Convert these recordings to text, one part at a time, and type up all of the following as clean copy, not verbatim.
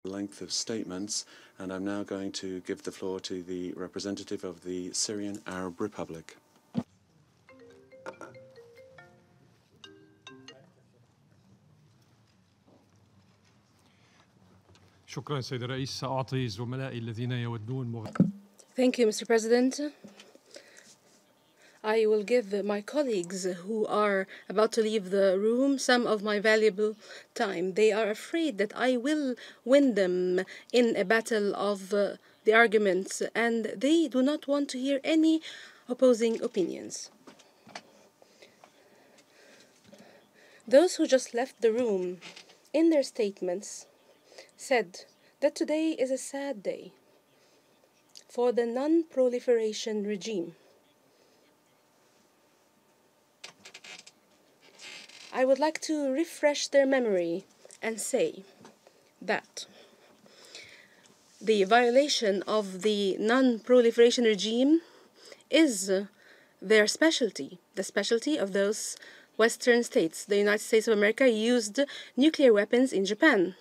length of statements, and I'm now going to give the floor to the representative of the Syrian Arab Republic. شكرا سيد الرئيس. سأعطي زملائي الذين يودون Thank you, Mr. President. I will give my colleagues who are about to leave the room some of my valuable time. They are afraid that I will win them in a battle of the arguments, and they do not want to hear any opposing opinions. Those who just left the room, in their statements, said that today is a sad day for the non-proliferation regime. I would like to refresh their memory and say that the violation of the non-proliferation regime is their specialty, the specialty of those Western states. The United States of America used nuclear weapons in Japan.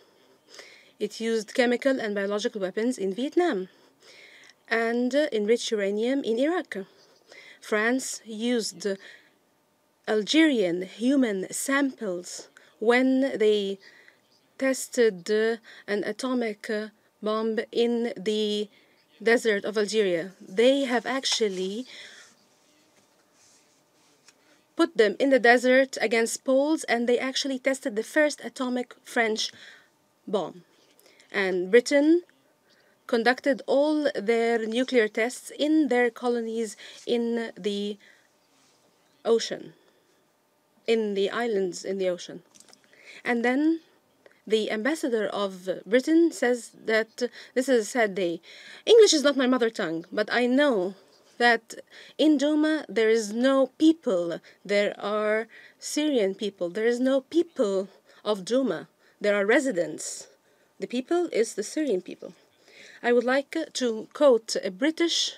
It used chemical and biological weapons in Vietnam and enriched uranium in Iraq. France used Algerian human samples when they tested an atomic bomb in the desert of Algeria. They have actually put them in the desert against Poles, and they actually tested the first atomic French bomb. And Britain conducted all their nuclear tests in their colonies in the ocean, in the islands in the ocean. And then the ambassador of Britain says that this is a sad day. English is not my mother tongue, but I know that in Douma there is no people. There are Syrian people. There is no people of Douma. There are residents. The people is the Syrian people. I would like to quote a British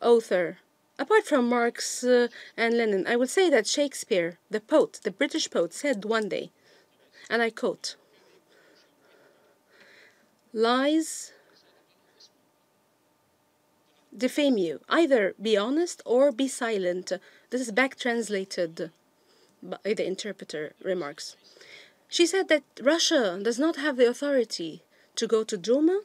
author. Apart from Marx and Lenin, I would say that Shakespeare, the poet, the British poet, said one day, and I quote, "Lies defame you. Either be honest or be silent." This is back translated by the interpreter remarks. She said that Russia does not have the authority to go to Douma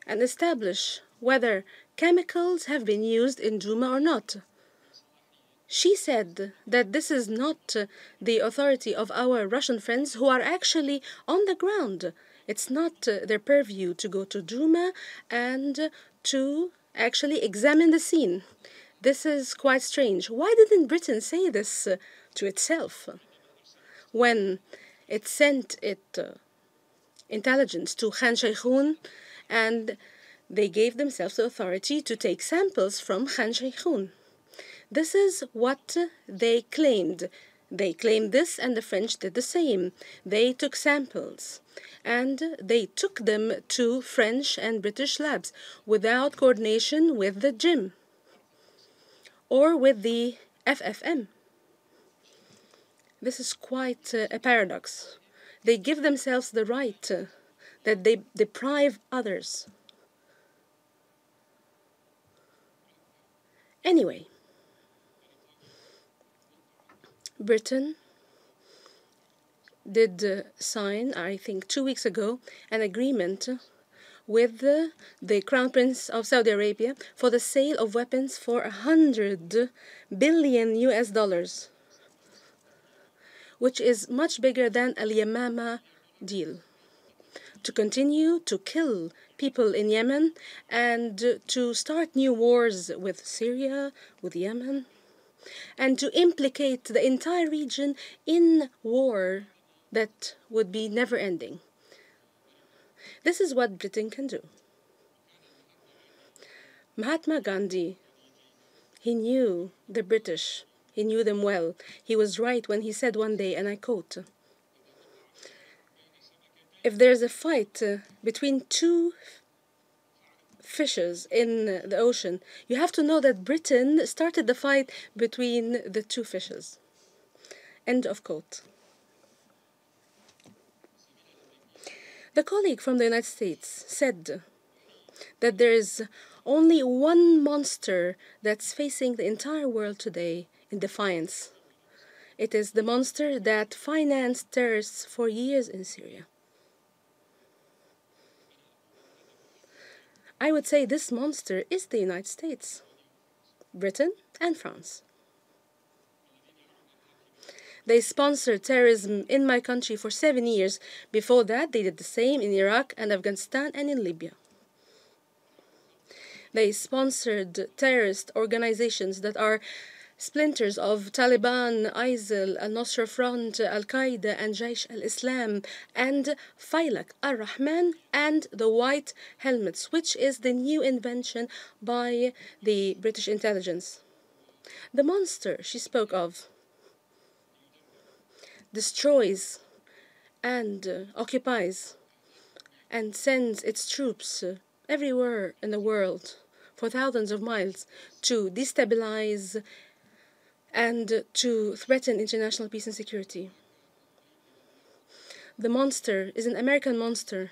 and establish whether chemicals have been used in Douma or not. She said that this is not the authority of our Russian friends who are actually on the ground. It's not their purview to go to Douma and to actually examine the scene. This is quite strange. Why didn't Britain say this to itself when it sent its intelligence to Khan Sheikhoun and they gave themselves the authority to take samples from Khan Sheikhoun? This is what they claimed. They claimed this, and the French did the same. They took samples, and they took them to French and British labs without coordination with the JIM or with the FFM. This is quite a paradox. They give themselves the right that they deprive others. Anyway, Britain did sign, I think 2 weeks ago, an agreement with the Crown Prince of Saudi Arabia for the sale of weapons for $100 billion US, which is much bigger than a Yamama deal, to continue to kill people in Yemen and to start new wars with Syria, with Yemen, and to implicate the entire region in war that would be never-ending. This is what Britain can do. Mahatma Gandhi, he knew the British. He knew them well. He was right when he said one day, and I quote, "If there's a fight between two fishes in the ocean, you have to know that Britain started the fight between the two fishes." End of quote. The colleague from the United States said that there is only one monster that's facing the entire world today in defiance. It is the monster that financed terrorists for years in Syria. I would say this monster is the United States, Britain, and France. They sponsored terrorism in my country for 7 years. Before that, they did the same in Iraq and Afghanistan and in Libya. They sponsored terrorist organizations that are splinters of Taliban, ISIL, Al-Nusra Front, Al-Qaeda, and Jaish al-Islam, and Faylaq al-Rahman, and the White Helmets, which is the new invention by the British intelligence. The monster she spoke of destroys and occupies and sends its troops everywhere in the world for thousands of miles to destabilize and to threaten international peace and security. The monster is an American monster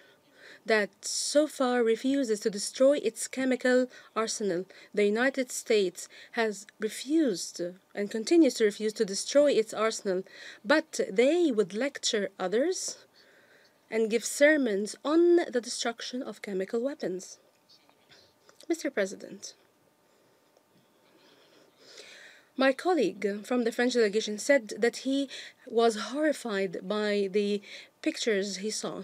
that so far refuses to destroy its chemical arsenal. The United States has refused and continues to refuse to destroy its arsenal, but they would lecture others and give sermons on the destruction of chemical weapons. Mr. President, my colleague from the French delegation said that he was horrified by the pictures he saw.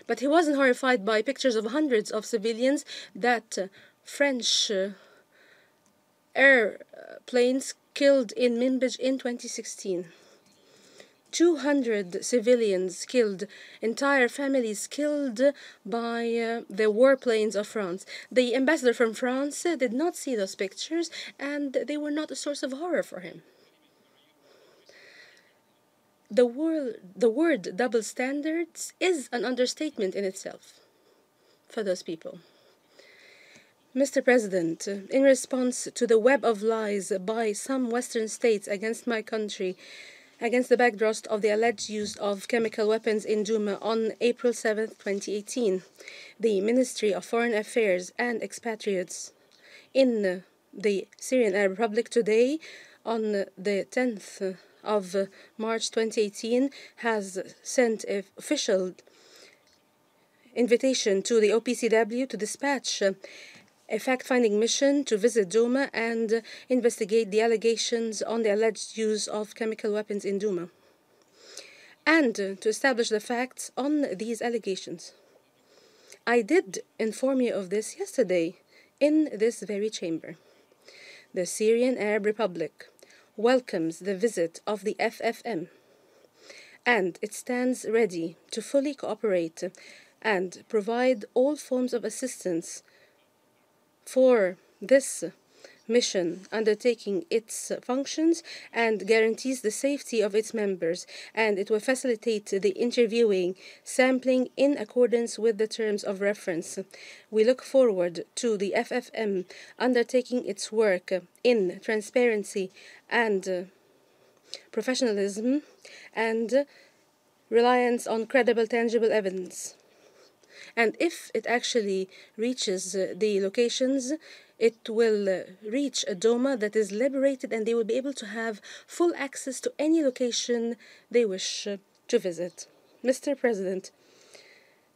But he wasn't horrified by pictures of hundreds of civilians that French airplanes killed in Minbij in 2016. 200 civilians killed, entire families killed by the warplanes of France. The ambassador from France did not see those pictures, and they were not a source of horror for him. The word double standards is an understatement in itself for those people. Mr. President, in response to the web of lies by some Western states against my country, against the backdrop of the alleged use of chemical weapons in Douma on April 7, 2018, the Ministry of Foreign Affairs and Expatriates in the Syrian Arab Republic today, on the 10th of March 2018, has sent an official invitation to the OPCW to dispatch a fact-finding mission to visit Douma and investigate the allegations on the alleged use of chemical weapons in Douma, and to establish the facts on these allegations. I did inform you of this yesterday in this very chamber. The Syrian Arab Republic welcomes the visit of the FFM, and it stands ready to fully cooperate and provide all forms of assistance for this mission undertaking its functions, and guarantees the safety of its members, and it will facilitate the interviewing, sampling in accordance with the terms of reference. We look forward to the FFM undertaking its work in transparency and professionalism and reliance on credible, tangible evidence. And if it actually reaches the locations, it will reach a Douma that is liberated, and they will be able to have full access to any location they wish to visit. Mr. President,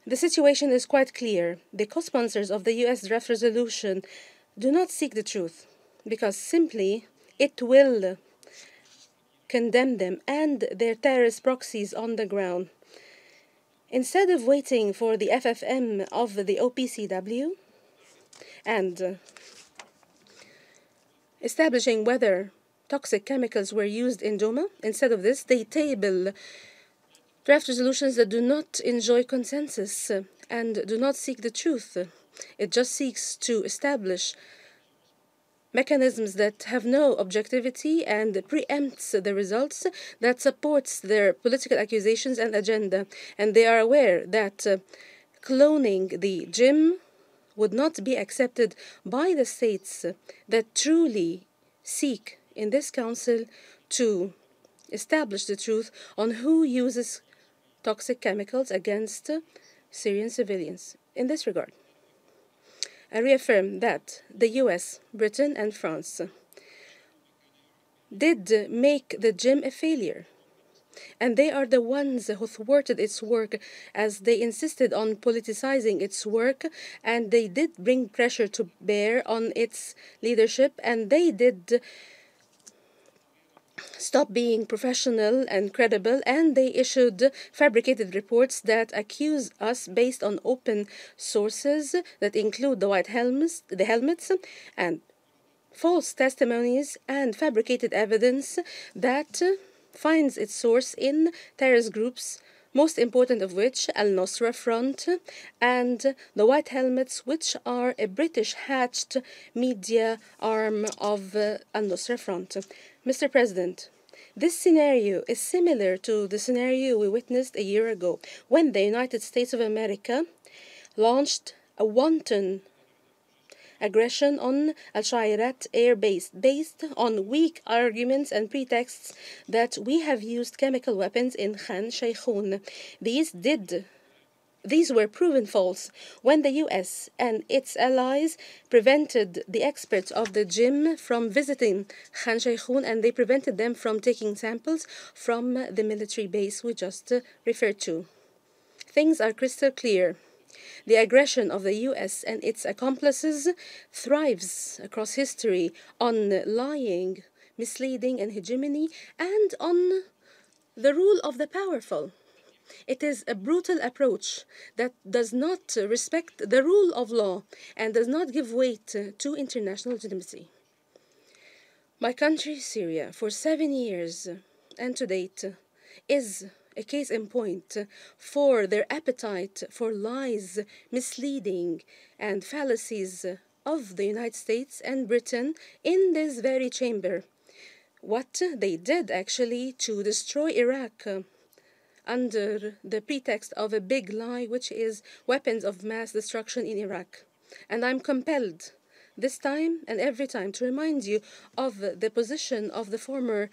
the situation is quite clear. The co-sponsors of the U.S. draft resolution do not seek the truth, because simply it will condemn them and their terrorist proxies on the ground. Instead of waiting for the FFM of the OPCW and establishing whether toxic chemicals were used in Douma, instead of this, they table draft resolutions that do not enjoy consensus and do not seek the truth. It just seeks to establish mechanisms that have no objectivity and preempts the results, that supports their political accusations and agenda. And they are aware that cloning the JIM would not be accepted by the states that truly seek in this council to establish the truth on who uses toxic chemicals against Syrian civilians. In this regard, I reaffirm that the US, Britain, and France did make the gym a failure. And they are the ones who thwarted its work as they insisted on politicizing its work, and they did bring pressure to bear on its leadership, and they did stop being professional and credible, and they issued fabricated reports that accuse us based on open sources that include the helmets, and false testimonies and fabricated evidence that finds its source in terrorist groups, most important of which Al-Nusra Front and the White Helmets, which are a British-hatched media arm of Al-Nusra Front. Mr. President, this scenario is similar to the scenario we witnessed a year ago when the United States of America launched a wanton aggression on Al-Shairat air base based on weak arguments and pretexts that we have used chemical weapons in Khan Sheikhoun. These were proven false when the US and its allies prevented the experts of the gym from visiting Khan Sheikhoun, and they prevented them from taking samples from the military base we just referred to. Things are crystal clear. The aggression of the US and its accomplices thrives across history on lying, misleading, and hegemony, and on the rule of the powerful. It is a brutal approach that does not respect the rule of law and does not give weight to international legitimacy. My country, Syria, for 7 years and to date, is a case in point for their appetite for lies, misleading, and fallacies of the United States and Britain in this very chamber. What they did actually to destroy Iraq under the pretext of a big lie, which is weapons of mass destruction in Iraq. And I'm compelled this time and every time to remind you of the position of the former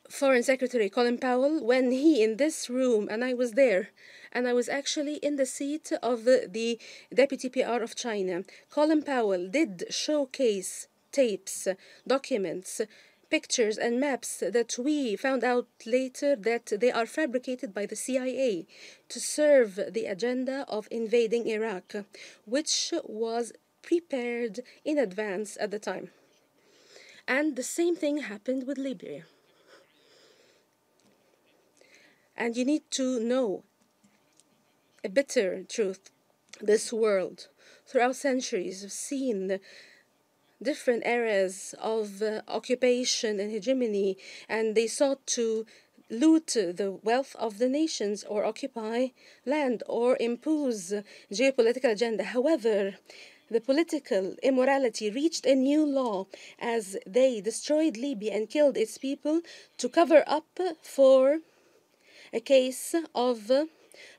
Foreign Secretary Colin Powell when he in this room, and I was there, and I was actually in the seat of the Deputy PR of China. Colin Powell did showcase tapes, documents, pictures and maps that we found out later that they are fabricated by the CIA to serve the agenda of invading Iraq, which was prepared in advance at the time. And the same thing happened with Libya. And you need to know a bitter truth. This world, throughout centuries, has seen different eras of occupation and hegemony, and they sought to loot the wealth of the nations or occupy land or impose geopolitical agenda. However, the political immorality reached a new law as they destroyed Libya and killed its people to cover up for a case of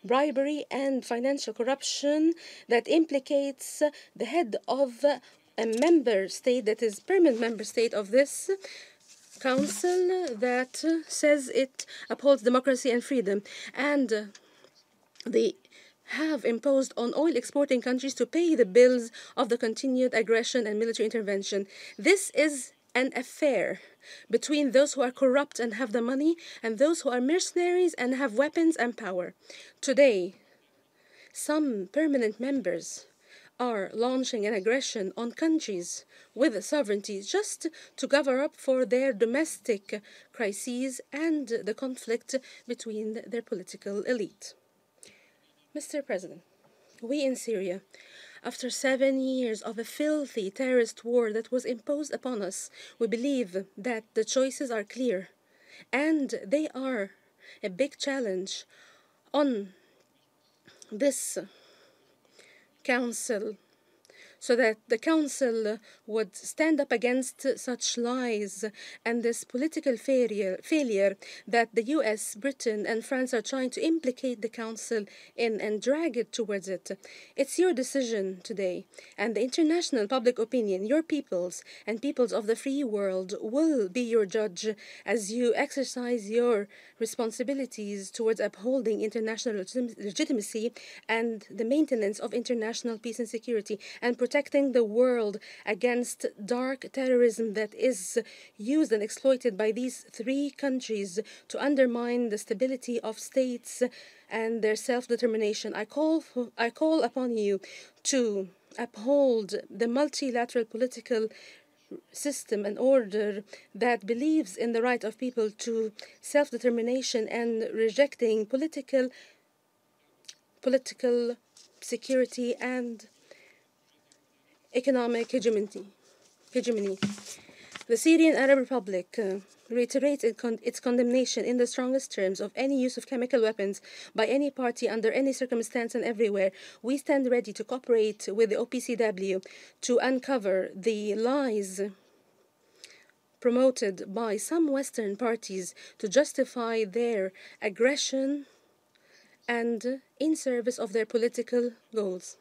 bribery and financial corruption that implicates the head of a member state that is permanent member state of this council that says it upholds democracy and freedom. And they have imposed on oil exporting countries to pay the bills of the continued aggression and military intervention. This is an affair between those who are corrupt and have the money and those who are mercenaries and have weapons and power. Today, some permanent members are launching an aggression on countries with sovereignty just to cover up for their domestic crises and the conflict between their political elite. Mr. President, we in Syria, after 7 years of a filthy terrorist war that was imposed upon us, we believe that the choices are clear, and they are a big challenge on this council so that the Council would stand up against such lies and this political failure that the US, Britain, and France are trying to implicate the Council in and drag it towards it. It's your decision today, and the international public opinion, your peoples and peoples of the free world, will be your judge as you exercise your responsibilities towards upholding international legitimacy and the maintenance of international peace and security, and protecting the world against dark terrorism that is used and exploited by these three countries to undermine the stability of states and their self-determination. I call upon you to uphold the multilateral political system and order that believes in the right of people to self-determination and rejecting political security and economic hegemony. The Syrian Arab Republic reiterates its condemnation in the strongest terms of any use of chemical weapons by any party under any circumstance and everywhere. We stand ready to cooperate with the OPCW to uncover the lies promoted by some Western parties to justify their aggression and in service of their political goals.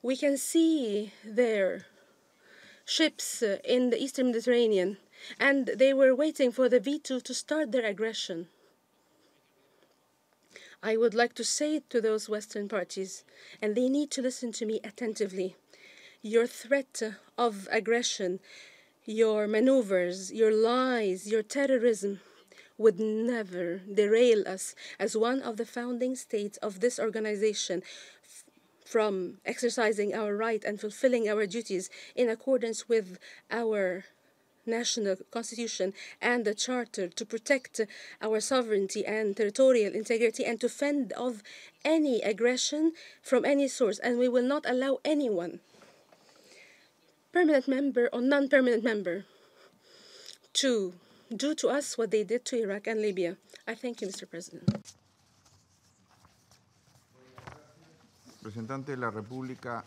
We can see their ships in the Eastern Mediterranean, and they were waiting for the V2 to start their aggression. I would like to say to those Western parties, and they need to listen to me attentively, your threat of aggression, your maneuvers, your lies, your terrorism would never derail us as one of the founding states of this organization from exercising our right and fulfilling our duties in accordance with our national constitution and the charter to protect our sovereignty and territorial integrity and to fend off any aggression from any source. And we will not allow anyone, permanent member or non-permanent member, to do to us what they did to Iraq and Libya. I thank you, Mr. President. Representante de la República